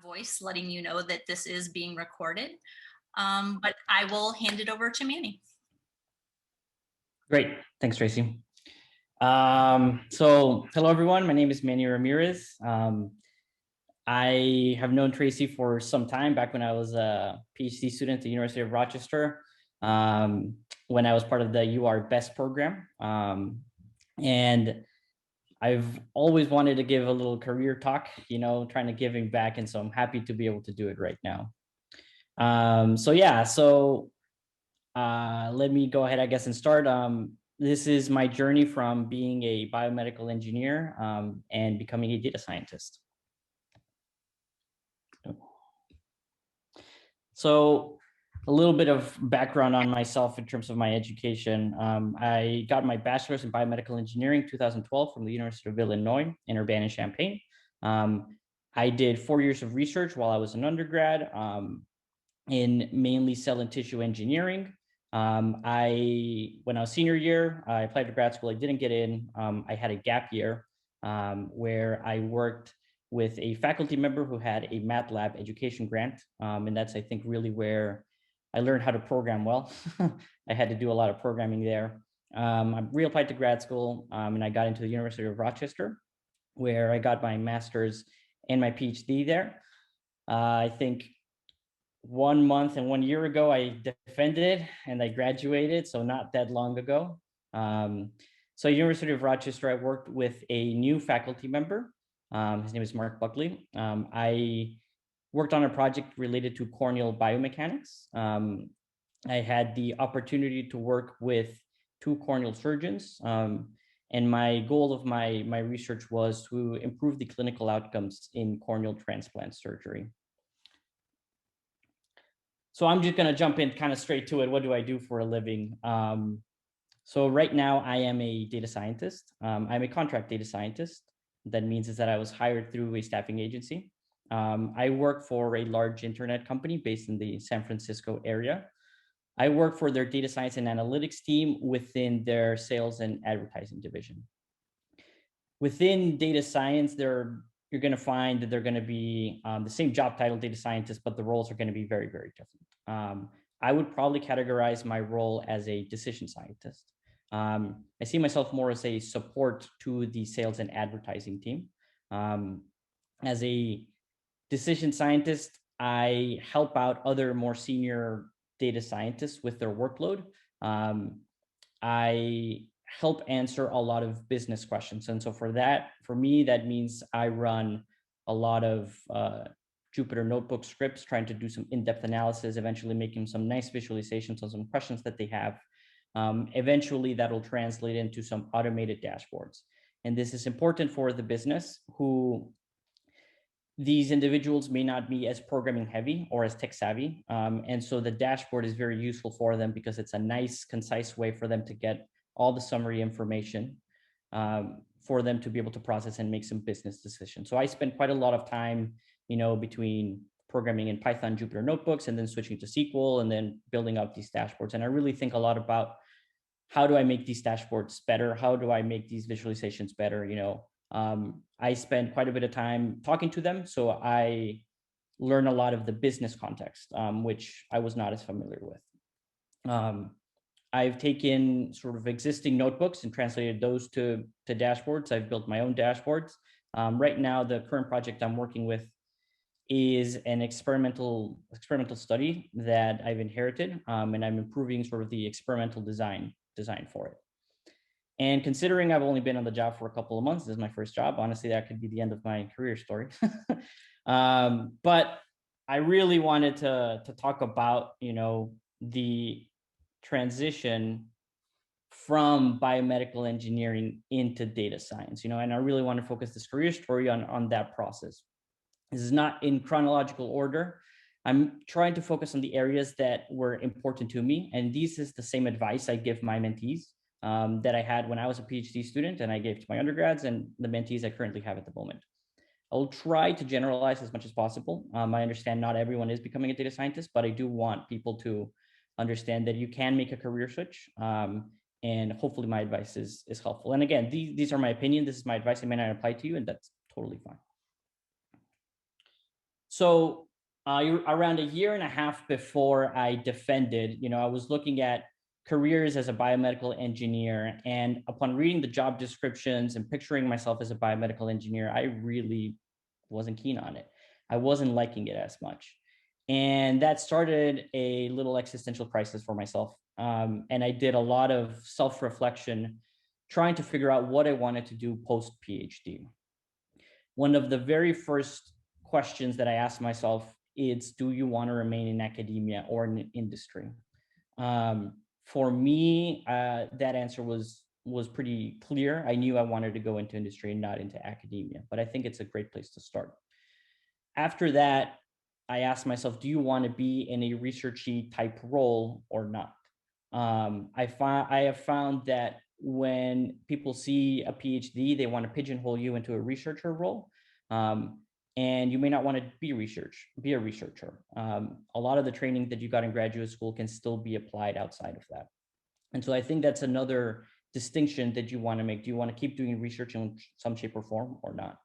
voice letting you know that this is being recorded. But I will hand it over to Manny. Great. Thanks, Tracy. So hello, everyone. My name is Manny Ramirez. I have known Tracy for some time, back when I was a PhD student at the University of Rochester, when I was part of the UR BEST program. And I've always wanted to give a little career talk, trying to giving back. And so I'm happy to be able to do it right now. Let me go ahead, I guess, and start. This is my journey from being a biomedical engineer and becoming a data scientist. So a little bit of background on myself in terms of my education. I got my bachelor's in biomedical engineering 2012 from the University of Illinois in Urbana-Champaign. I did 4 years of research while I was an undergrad in mainly cell and tissue engineering. When I was senior year, I applied to grad school. I didn't get in. I had a gap year where I worked with a faculty member who had a math lab education grant. And that's, I think, really where I learned how to program well. I had to do a lot of programming there. I reapplied to grad school and I got into the University of Rochester, where I got my master's and my PhD there. I think 1 month and 1 year ago, I defended and I graduated, so not that long ago. So University of Rochester, I worked with a new faculty member. His name is Mark Buckley. I worked on a project related to corneal biomechanics. I had the opportunity to work with 2 corneal surgeons. And my goal of my research was to improve the clinical outcomes in corneal transplant surgery. So I'm just going to jump in kind of straight to it. What do I do for a living? So right now I am a data scientist. I'm a contract data scientist. That means is that I was hired through a staffing agency. I work for a large internet company based in the San Francisco area. I work for their data science and analytics team within their sales and advertising division. Within data science, you're going to find that they're going to be the same job title, data scientist, but the roles are going to be very, very different. I would probably categorize my role as a decision scientist. I see myself more as a support to the sales and advertising team. As a decision scientist, I help out other more senior data scientists with their workload. I help answer a lot of business questions. And so for me, that means I run a lot of Jupyter Notebook scripts, trying to do some in-depth analysis, eventually making some nice visualizations on some questions that they have. Eventually, that'll translate into some automated dashboards. And this is important for the business, who these individuals may not be as programming heavy or as tech savvy. And so the dashboard is very useful for them because it's a nice, concise way for them to get all the summary information for them to be able to process and make some business decisions. So I spend quite a lot of time, between programming in Python, Jupyter Notebooks, and then switching to SQL, and then building out these dashboards. And I really think a lot about how do I make these dashboards better? How do I make these visualizations better? I spend quite a bit of time talking to them, so I learn a lot of the business context, which I was not as familiar with. I've taken sort of existing notebooks and translated those to dashboards. I've built my own dashboards. Right now, the current project I'm working with is an experimental study that I've inherited, and I'm improving sort of the experimental design for it. And considering I've only been on the job for a couple of months, this is my first job, honestly, that could be the end of my career story. But I really wanted to talk about, the transition from biomedical engineering into data science, and I really want to focus this career story on that process. This is not in chronological order. I'm trying to focus on the areas that were important to me. And this is the same advice I give my mentees that I had when I was a PhD student, and I gave to my undergrads and the mentees I currently have at the moment. I'll try to generalize as much as possible. I understand not everyone is becoming a data scientist, but I do want people to understand that you can make a career switch. And hopefully my advice is helpful. And again, these are my opinion. This is my advice. It may not apply to you, and that's totally fine. So around a year and a half before I defended, I was looking at careers as a biomedical engineer. And upon reading the job descriptions and picturing myself as a biomedical engineer, I really wasn't keen on it. I wasn't liking it as much. And that started a little existential crisis for myself. And I did a lot of self reflection, trying to figure out what I wanted to do post PhD. One of the very first questions that I asked myself is, do you want to remain in academia or in industry? For me, that answer was pretty clear. I knew I wanted to go into industry and not into academia, but I think it's a great place to start. After that, I asked myself, do you want to be in a researchy type role or not? I have found that when people see a PhD, they want to pigeonhole you into a researcher role. And you may not want to be a researcher. A lot of the training that you got in graduate school can still be applied outside of that. And so I think that's another distinction that you want to make. Do you want to keep doing research in some shape or form or not?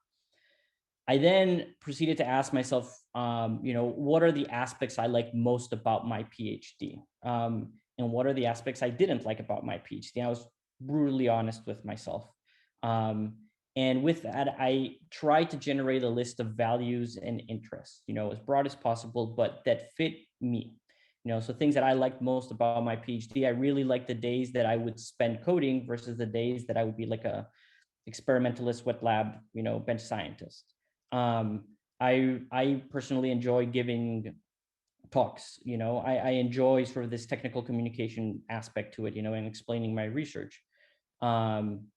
I then proceeded to ask myself, what are the aspects I like most about my PhD? And what are the aspects I didn't like about my PhD? I was brutally honest with myself. And with that, I tried to generate a list of values and interests, as broad as possible, but that fit me. So things that I liked most about my PhD, I really liked the days that I would spend coding versus the days that I would be like a experimentalist, wet lab, bench scientist. I personally enjoy giving talks. I enjoy sort of this technical communication aspect to it, and explaining my research. And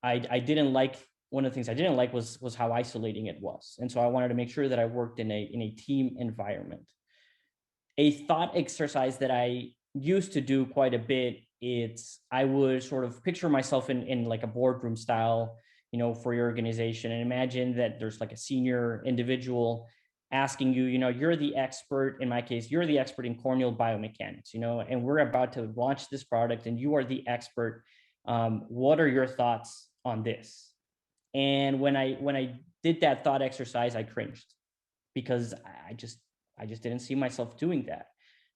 I didn't like, one of the things I didn't like was how isolating it was, and so I wanted to make sure that I worked in a team environment. A thought exercise that I used to do quite a bit, I would sort of picture myself in like a boardroom style, for your organization, and imagine that there's like a senior individual asking you, you're the expert, in my case, you're the expert in corneal biomechanics, and we're about to launch this product and you are the expert. What are your thoughts on this? And when I did that thought exercise, I cringed because I just didn't see myself doing that.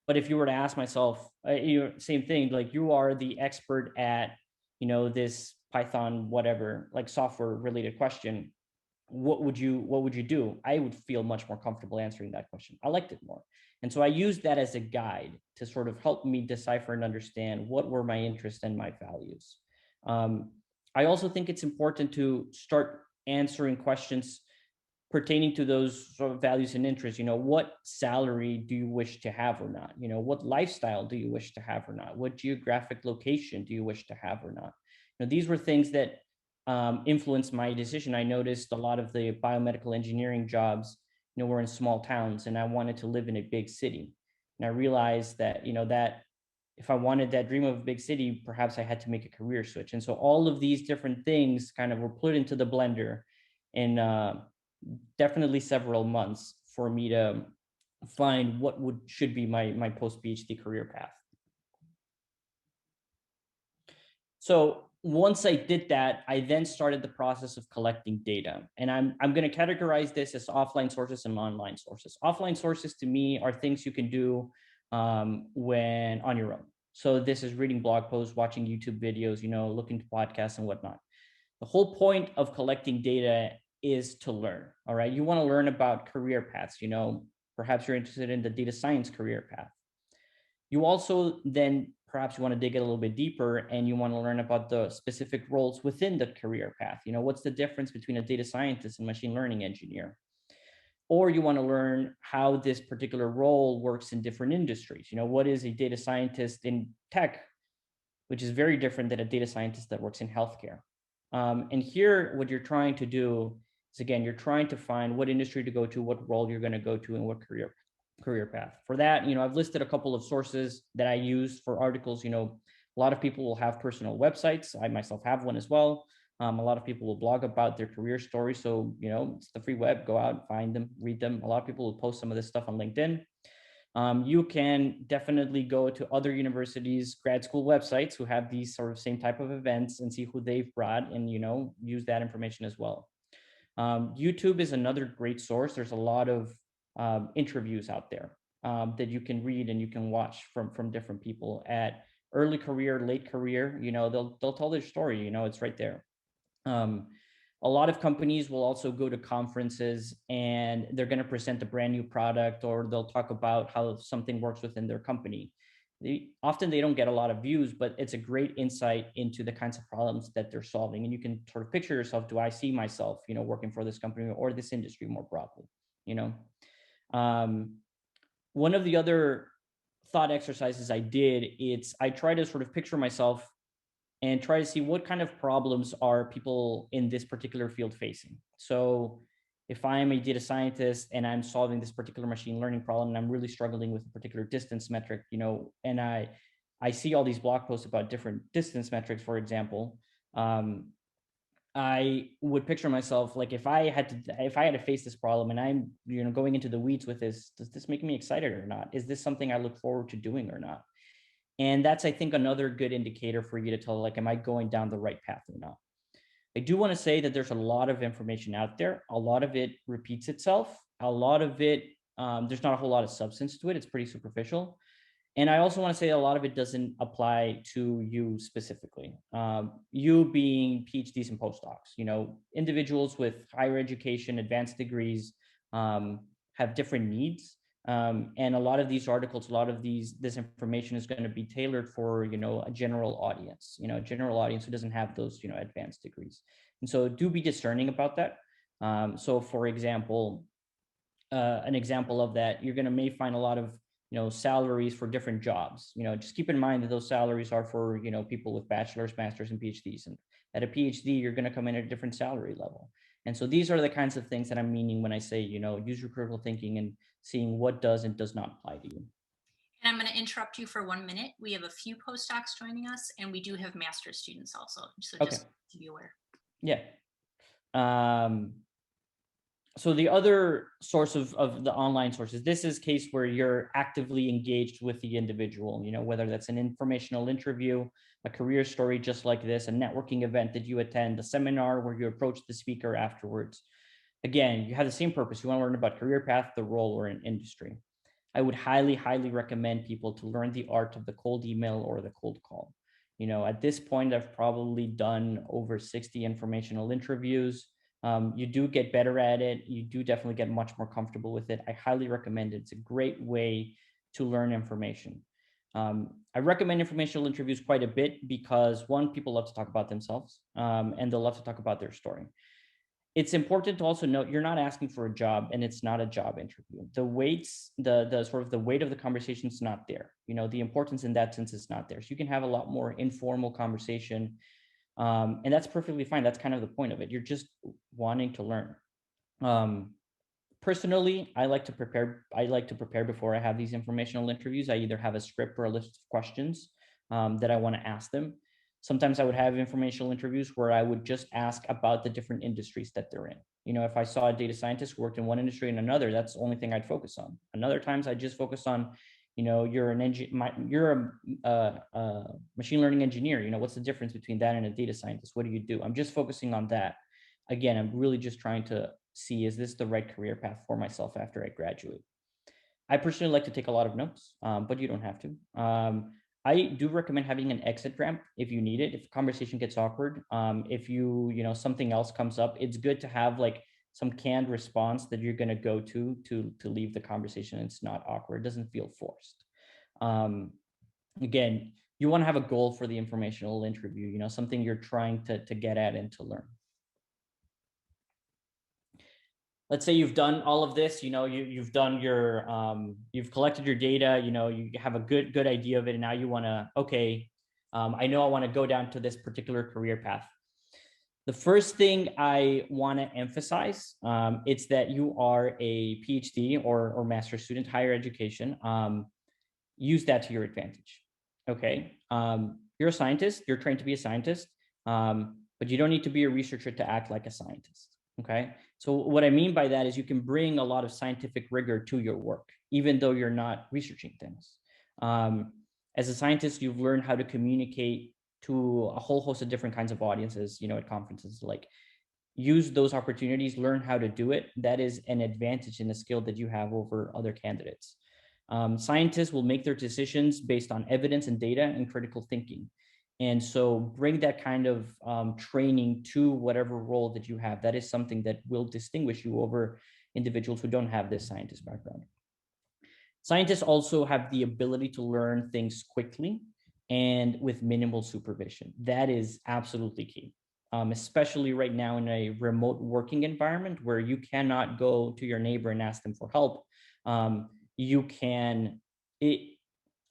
But if you were to ask myself, same thing, like you are the expert at, this Python, whatever, like software related question, what would you do? I would feel much more comfortable answering that question. I liked it more. And so I used that as a guide to sort of help me decipher and understand what were my interests and my values. I also think it's important to start answering questions pertaining to those sort of values and interests. What salary do you wish to have or not? What lifestyle do you wish to have or not? What geographic location do you wish to have or not? These were things that influenced my decision. I noticed a lot of the biomedical engineering jobs, were in small towns, and I wanted to live in a big city. And I realized that, that if I wanted that dream of a big city, perhaps I had to make a career switch. And so all of these different things kind of were put into the blender in definitely several months for me to find what should be my post PhD career path. So once I did that, I then started the process of collecting data. And I'm going to categorize this as offline sources and online sources. Offline sources to me are things you can do when on your own. So this is reading blog posts, watching YouTube videos, looking to podcasts and whatnot. The whole point of collecting data is to learn. All right. You want to learn about career paths, perhaps you're interested in the data science career path. You also then perhaps you want to dig a little bit deeper and you want to learn about the specific roles within the career path. What's the difference between a data scientist and machine learning engineer? Or you want to learn how this particular role works in different industries. What is a data scientist in tech, which is very different than a data scientist that works in healthcare. And here, what you're trying to do is, again, you're trying to find what industry to go to, what role you're going to go to, and what career path. For that, I've listed a couple of sources that I use for articles. A lot of people will have personal websites. I myself have one as well. A lot of people will blog about their career story. So, it's the free web. Go out, find them, read them. A lot of people will post some of this stuff on LinkedIn. You can definitely go to other universities' grad school websites who have these sort of same type of events and see who they've brought and, use that information as well. YouTube is another great source. There's a lot of interviews out there that you can read and you can watch from different people at early career, late career. They'll tell their story. It's right there. Um, a lot of companies will also go to conferences and they're going to present a brand new product, or they'll talk about how something works within their company. Often they don't get a lot of views, but it's a great insight into the kinds of problems that they're solving. And you can sort of picture yourself, do I see myself, working for this company or this industry more broadly? you know One of the other thought exercises I did, I try to sort of picture myself and try to see what kind of problems are people in this particular field facing. So if I'm a data scientist and I'm solving this particular machine learning problem and I'm really struggling with a particular distance metric, and I see all these blog posts about different distance metrics, for example, I would picture myself like, if I had to face this problem and I'm going into the weeds with this, does this make me excited or not? Is this something I look forward to doing or not? And that's, I think, another good indicator for you to tell, like, am I going down the right path or not? I do want to say that there's a lot of information out there. A lot of it repeats itself. A lot of it, there's not a whole lot of substance to it. It's pretty superficial. And I also want to say a lot of it doesn't apply to you specifically. You being PhDs and postdocs, individuals with higher education, advanced degrees, have different needs. And a lot of these articles, a lot of this information is going to be tailored for, a general audience, a general audience who doesn't have those, advanced degrees. And so do be discerning about that. So for example, an example of that, you're going to may find a lot of, salaries for different jobs. Just keep in mind that those salaries are for, people with bachelor's, master's, and PhDs. And at a PhD, you're going to come in at a different salary level. And so these are the kinds of things that I'm meaning when I say, use your critical thinking and seeing what does and does not apply to you. And I'm going to interrupt you for 1 minute. We have a few postdocs joining us, and we do have master's students also. So just to be aware. Yeah. So the other source of the online sources, this is case where you're actively engaged with the individual, whether that's an informational interview, a career story just like this, a networking event that you attend, a seminar where you approach the speaker afterwards. Again, you have the same purpose. You want to learn about career path, the role, or an industry. I would highly, highly recommend people to learn the art of the cold email or the cold call. At this point, I've probably done over 60 informational interviews. You do get better at it. You do definitely get much more comfortable with it. I highly recommend it. It's a great way to learn information. I recommend informational interviews quite a bit because, one, people love to talk about themselves, and they'll love to talk about their story. It's important to also note you're not asking for a job, and it's not a job interview. The weights, the sort of the weight of the conversation is not there. The importance in that sense is not there. So you can have a lot more informal conversation. And that's perfectly fine. That's kind of the point of it. You're just wanting to learn. Personally, I like to prepare before I have these informational interviews. I either have a script or a list of questions that I want to ask them. Sometimes I would have informational interviews where I would just ask about the different industries that they're in. If I saw a data scientist who worked in one industry and another, that's the only thing I'd focus on. Another times I just focus on, you're a machine learning engineer. What's the difference between that and a data scientist? What do you do? I'm just focusing on that. Again, I'm really just trying to see, is this the right career path for myself after I graduate? I personally like to take a lot of notes, but you don't have to. I do recommend having an exit ramp if you need it. If the conversation gets awkward, if something else comes up, it's good to have like some canned response that you're going to go to leave the conversation. It's not awkward. It doesn't feel forced. Again, you want to have a goal for the informational interview, something you're trying to get at and to learn. Let's say you've done all of this, you've done you've collected your data, you have a good idea of it. And now you want to, okay, I know I want to go down to this particular career path. The first thing I want to emphasize, it's that you are a PhD or master's student, higher education. Use that to your advantage. Okay. You're a scientist, you're trained to be a scientist, but you don't need to be a researcher to act like a scientist. Okay. So what I mean by that is you can bring a lot of scientific rigor to your work, even though you're not researching things. As a scientist, you've learned how to communicate to a whole host of different kinds of audiences, at conferences. Like, use those opportunities, learn how to do it. That is an advantage and a skill that you have over other candidates. Scientists will make their decisions based on evidence and data and critical thinking. And so bring that kind of training to whatever role that you have. That is something that will distinguish you over individuals who don't have this scientist background. Scientists also have the ability to learn things quickly and with minimal supervision. That is absolutely key, especially right now in a remote working environment where you cannot go to your neighbor and ask them for help. You can,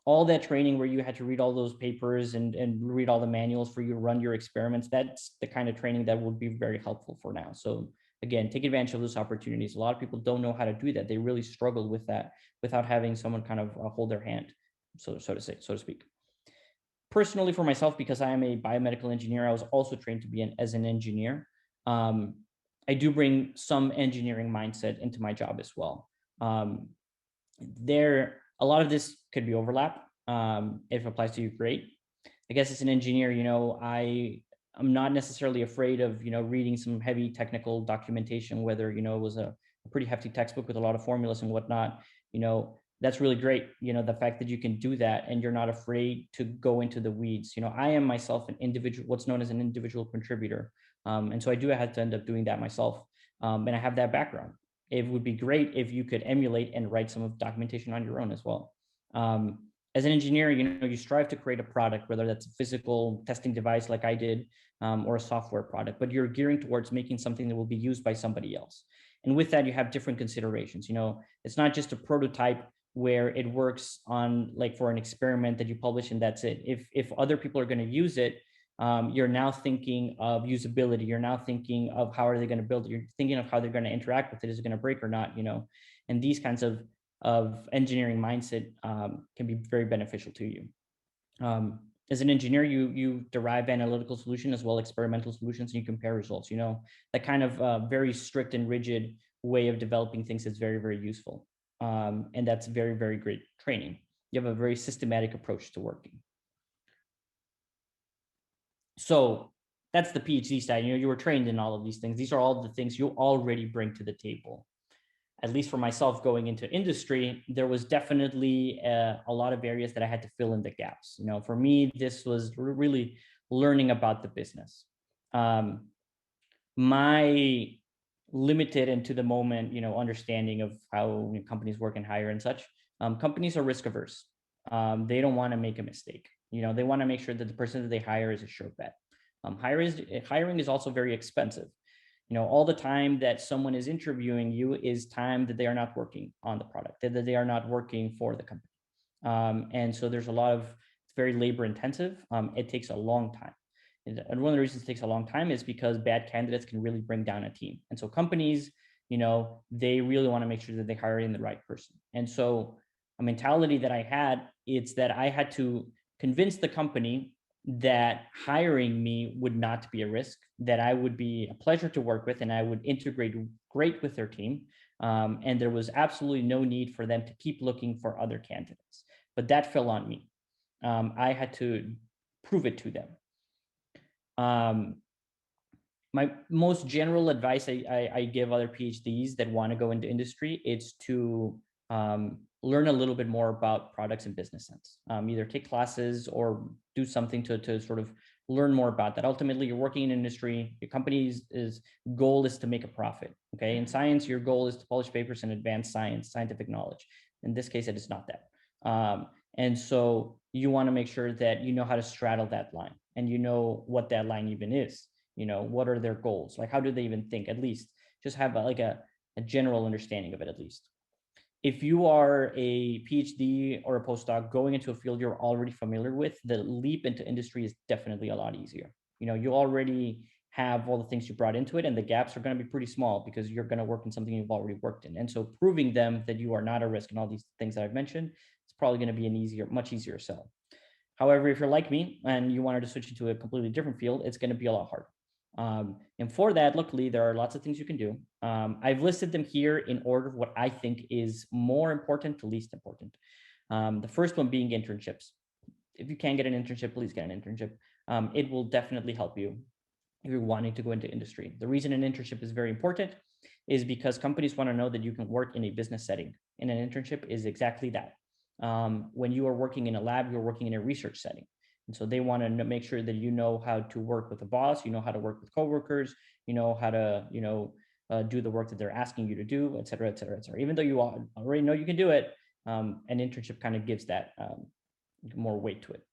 all that training where you had to read all those papers and read all the manuals for you to run your experiments, that's the kind of training that would be very helpful for now. So again, take advantage of those opportunities. A lot of people don't know how to do that. They really struggle with that without having someone kind of hold their hand, so to speak. Personally, for myself, because I am a biomedical engineer, I was also trained to be as an engineer. I do bring some engineering mindset into my job as well. A lot of this could be overlap. If it applies to you, great. I guess as an engineer, I'm not necessarily afraid of, reading some heavy technical documentation, whether, it was a pretty hefty textbook with a lot of formulas and whatnot. That's really great. The fact that you can do that and you're not afraid to go into the weeds. I am myself an individual, what's known as an individual contributor. And so I do have to end up doing that myself. And I have that background. It would be great if you could emulate and write some of documentation on your own as well. As an engineer, you strive to create a product, whether that's a physical testing device like I did, or a software product, but you're gearing towards making something that will be used by somebody else. And with that, you have different considerations. It's not just a prototype where it works on, like, for an experiment that you publish and that's it. If other people are going to use it, you're now thinking of usability. You're now thinking of how are they going to build it. You're thinking of how they're going to interact with it. Is it going to break or not? And these kinds of engineering mindset can be very beneficial to you. As an engineer, you derive analytical solution as well experimental solutions, and you compare results. That kind of very strict and rigid way of developing things is very, very useful. And that's very, very great training. You have a very systematic approach to working. So that's the PhD side. You were trained in all of these things. These are all the things you already bring to the table. At least for myself going into industry, there was definitely a lot of areas that I had to fill in the gaps. For me, this was really learning about the business. My limited and to the moment, understanding of how companies work and hire and such, companies are risk averse. They don't want to make a mistake. They want to make sure that the person that they hire is a sure bet. Hiring is also very expensive. All the time that someone is interviewing you is time that they are not working on the product, that they are not working for the company. And so there's it's very labor intensive. It takes a long time. And one of the reasons it takes a long time is because bad candidates can really bring down a team. And so companies, they really want to make sure that they hire in the right person. And so a mentality that I had, it's that I had to convince the company that hiring me would not be a risk, that I would be a pleasure to work with, and I would integrate great with their team. And there was absolutely no need for them to keep looking for other candidates. But that fell on me. I had to prove it to them. My most general advice I give other PhDs that want to go into industry is to learn a little bit more about products and business sense. Either take classes or do something to sort of learn more about that. Ultimately, you're working in industry. Your company's goal is to make a profit. Okay, in science, your goal is to publish papers and advance scientific knowledge. In this case, it is not that. And so you want to make sure that you know how to straddle that line, and you know what that line even is. What are their goals? Like, how do they even think? At least just have a general understanding of it, at least. If you are a PhD or a postdoc going into a field you're already familiar with, the leap into industry is definitely a lot easier. You already have all the things you brought into it, and the gaps are going to be pretty small because you're going to work in something you've already worked in. And so proving them that you are not a risk and all these things that I've mentioned, it's probably going to be much easier sell. However, if you're like me and you wanted to switch into a completely different field, it's going to be a lot harder. And for that, luckily, there are lots of things you can do. I've listed them here in order of what I think is more important to least important. The first one being internships. If you can get an internship, please get an internship. It will definitely help you. if you're wanting to go into industry. The reason an internship is very important is because companies want to know that you can work in a business setting. And an internship is exactly that. When you are working in a lab, you're working in a research setting. And so they want to make sure that you know how to work with a boss, you know how to work with coworkers, you know how to, do the work that they're asking you to do, et cetera, et cetera, et cetera. Even though you already know you can do it, an internship kind of gives that more weight to it.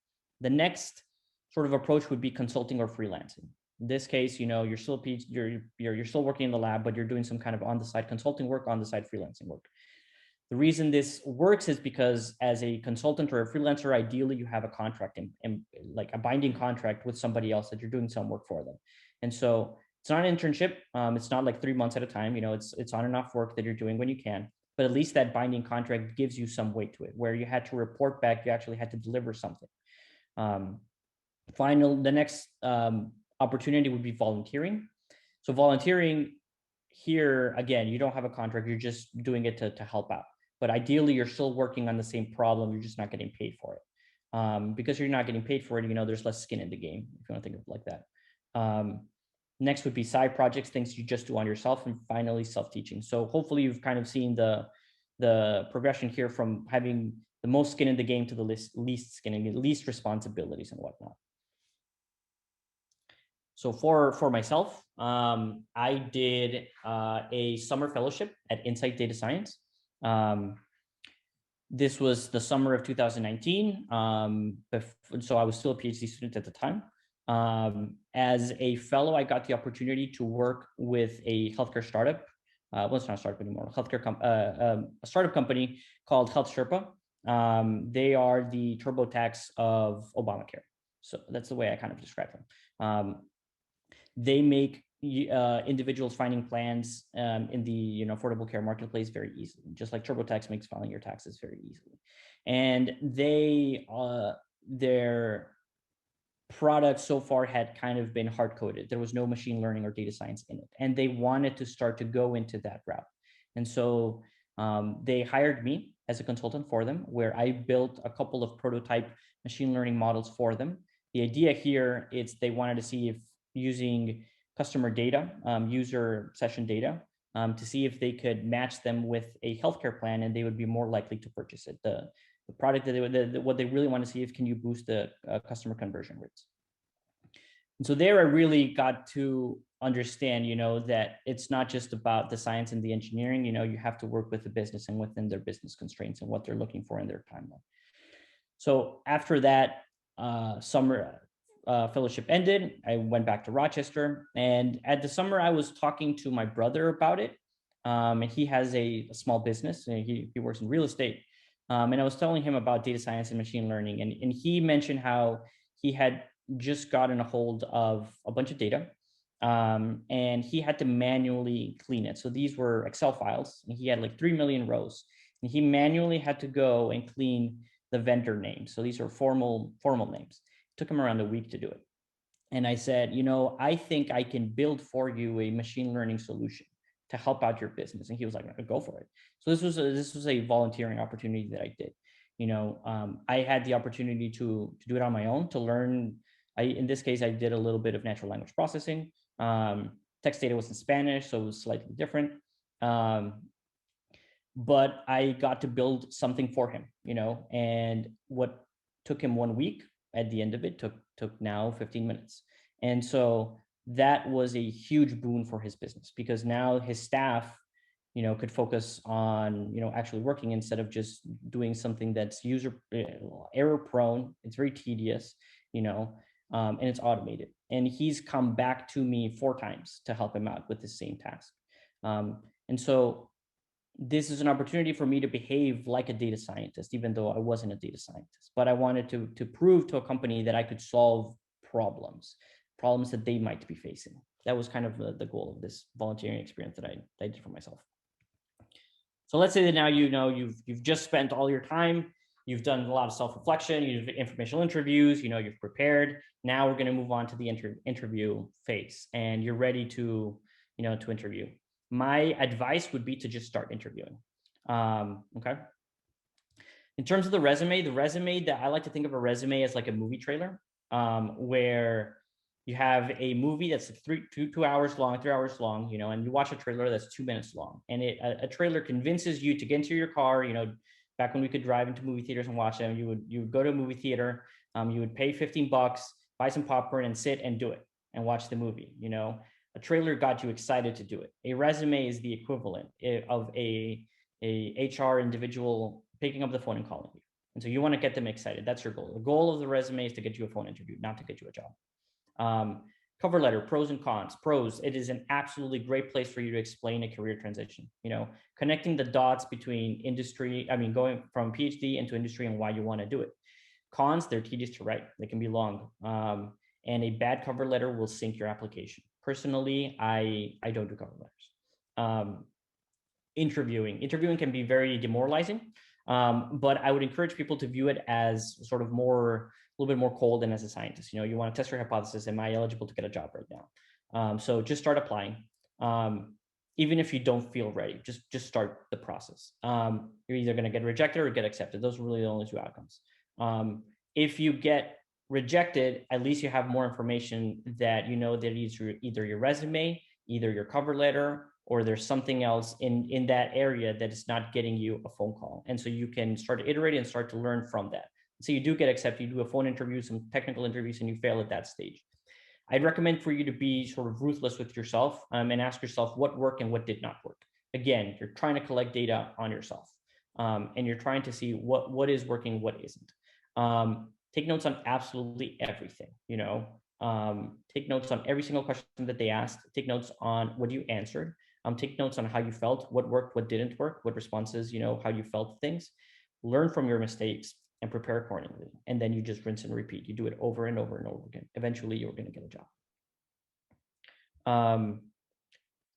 The next sort of approach would be consulting or freelancing. In this case, you're still you're still working in the lab, but you're doing some kind of on the side consulting work, on the side freelancing work. The reason this works is because as a consultant or a freelancer, ideally you have a contract and like a binding contract with somebody else that you're doing some work for them. And so it's not an internship. It's not like 3 months at a time. It's on and off work that you're doing when you can. But at least that binding contract gives you some weight to it, where you had to report back, you actually had to deliver something. The next opportunity would be volunteering. So volunteering here, again, you don't have a contract, you're just doing it to help out. But ideally, you're still working on the same problem, you're just not getting paid for it. Because you're not getting paid for it, there's less skin in the game, if you want to think of it like that. Next would be side projects, things you just do on yourself, and finally self-teaching. So hopefully you've kind of seen the progression here from having the most skin in the game to the least skin in the least responsibilities and whatnot. So for myself, I did a summer fellowship at Insight Data Science. This was the summer of 2019. So I was still a PhD student at the time. As a fellow, I got the opportunity to work with a healthcare startup. Well, it's not a startup anymore, a startup company called Health Sherpa. They are the TurboTax of Obamacare. So that's the way I kind of describe them. They make individuals finding plans in the affordable care marketplace very easily, just like TurboTax makes filing your taxes very easily. And their product so far had kind of been hard coded. There was no machine learning or data science in it, and they wanted to start to go into that route. And so they hired me as a consultant for them, where I built a couple of prototype machine learning models for them. The idea here is they wanted to see if using customer data, user session data, to see if they could match them with a healthcare plan and they would be more likely to purchase it. The product that what they really want to see is, can you boost the customer conversion rates? And so there I really got to understand, that it's not just about the science and the engineering, you have to work with the business and within their business constraints and what they're looking for in their timeline. So after that summer fellowship ended, I went back to Rochester, and at the summer I was talking to my brother about it. And he has a small business, and he works in real estate. And I was telling him about data science and machine learning, and he mentioned how he had just gotten a hold of a bunch of data, and he had to manually clean it. So these were Excel files, and he had like 3 million rows, and he manually had to go and clean the vendor names. So these are formal names. It took him around a week to do it. And I said, I think I can build for you a machine learning solution to help out your business. And he was like, go for it. So this was a volunteering opportunity that I did. I had the opportunity to do it on my own, to learn. In this case, I did a little bit of natural language processing. Text data was in Spanish, so it was slightly different. But I got to build something for him, and what took him 1 week, at the end of it took now 15 minutes. And so that was a huge boon for his business, because now his staff, could focus on, actually working instead of just doing something that's user error prone. It's very tedious, and it's automated. And he's come back to me 4 times to help him out with the same task. And so this is an opportunity for me to behave like a data scientist, even though I wasn't a data scientist. But I wanted to prove to a company that I could solve problems that they might be facing. That was kind of the goal of this volunteering experience that I did for myself. So let's say that now you've just spent all your time, you've done a lot of self-reflection, you've informational interviews, you've prepared. Now we're going to move on to the interview phase, and you're ready to interview. My advice would be to just start interviewing. Okay. In terms of the resume that I like to think of a resume as like a movie trailer, where You have a movie that's two hours long, 3 hours long, you know, and you watch a trailer that's 2 minutes long, and a trailer convinces you to get into your car. You know, back when we could drive into movie theaters and watch them, you would go to a movie theater, you would pay $15, buy some popcorn, and sit and do it and watch the movie. You know, a trailer got you excited to do it. A resume is the equivalent of a HR individual picking up the phone and calling you. And so you want to get them excited. That's your goal. The goal of the resume is to get you a phone interview, not to get you a job. Cover letter, pros and cons. Pros, it is an absolutely great place for you to explain a career transition, you know, connecting the dots between industry, going from PhD into industry and why you want to do it. Cons, they're tedious to write. They can be long. And a bad cover letter will sink your application. Personally, I don't do cover letters. Interviewing can be very demoralizing, but I would encourage people to view it as sort of a little bit more cold than as a scientist. You know, you want to test your hypothesis. Am I eligible to get a job right now? So just start applying. Even if you don't feel ready, just start the process. You're either going to get rejected or get accepted. Those are really the only two outcomes. If you get rejected, at least you have more information that you know that either your resume, either your cover letter, or there's something else in that area that is not getting you a phone call. And so you can start to iterate and start to learn from that. So you do get accepted, you do a phone interview, some technical interviews, and you fail at that stage. I'd recommend for you to be sort of ruthless with yourself, and ask yourself what worked and what did not work. Again, you're trying to collect data on yourself, and you're trying to see what is working, what isn't. Take notes on absolutely everything, you know. Take notes on every single question that they asked. Take notes on what you answered. Take notes on how you felt, what worked, what didn't work, what responses, you know, how you felt things. Learn from your mistakes and prepare accordingly. And then you just rinse and repeat. You do it over and over and over again. Eventually, you're going to get a job.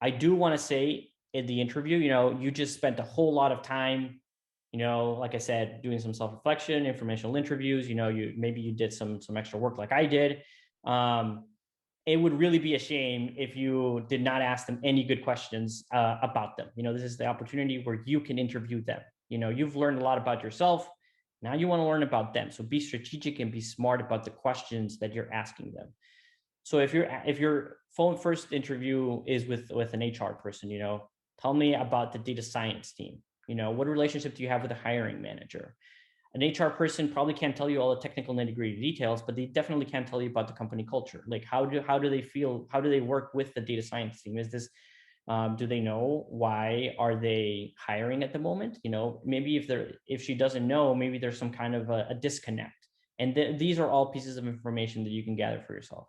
I do want to say in the interview, you know, you just spent a whole lot of time, you know, like I said, doing some self-reflection, informational interviews. You know, maybe you did some extra work like I did. It would really be a shame if you did not ask them any good questions about them. You know, this is the opportunity where you can interview them. You know, you've learned a lot about yourself. Now you want to learn about them. So be strategic and be smart about the questions that you're asking them. So if your first interview is with an HR person, you know, tell me about the data science team. You know, what relationship do you have with the hiring manager? An HR person probably can't tell you all the technical nitty-gritty details, but they definitely can tell you about the company culture. Like how do they feel? How do they work with the data science team? Is this do they know why are they hiring at the moment? You know, maybe if she doesn't know, maybe there's some kind of a disconnect. And these are all pieces of information that you can gather for yourself.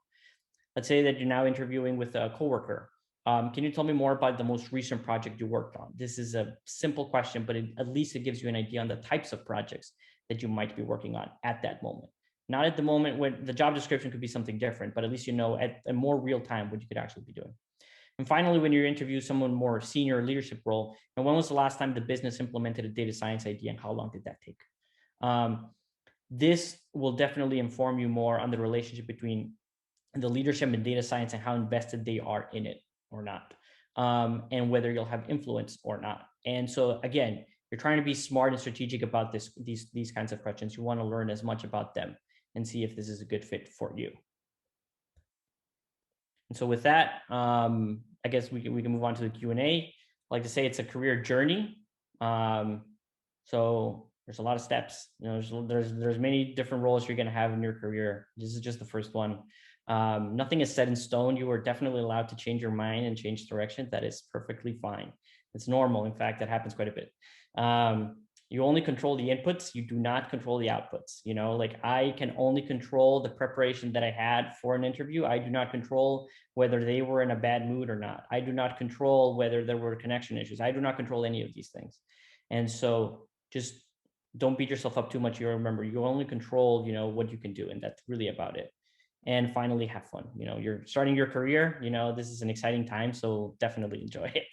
Let's say that you're now interviewing with a coworker. Can you tell me more about the most recent project you worked on? This is a simple question, but at least it gives you an idea on the types of projects that you might be working on at that moment. Not at the moment when the job description could be something different, but at least you know at a more real time what you could actually be doing. And finally, when you interview someone more senior leadership role, and when was the last time the business implemented a data science idea and how long did that take? This will definitely inform you more on the relationship between the leadership and data science and how invested they are in it or not, and whether you'll have influence or not. And so again, you're trying to be smart and strategic about these kinds of questions. You want to learn as much about them and see if this is a good fit for you. And so with that, I guess we can move on to the Q&A. I like to say it's a career journey. So there's a lot of steps. You know, there's many different roles you're going to have in your career. This is just the first one. Nothing is set in stone. You are definitely allowed to change your mind and change direction. That is perfectly fine. It's normal. In fact, that happens quite a bit. You only control the inputs. You do not control the outputs. You know, like I can only control the preparation that I had for an interview. I do not control whether they were in a bad mood or not. I do not control whether there were connection issues. I do not control any of these things. And so just don't beat yourself up too much. You remember, you only control, you know, what you can do. And that's really about it. And finally, have fun. You know, you're starting your career, you know, this is an exciting time. So definitely enjoy it.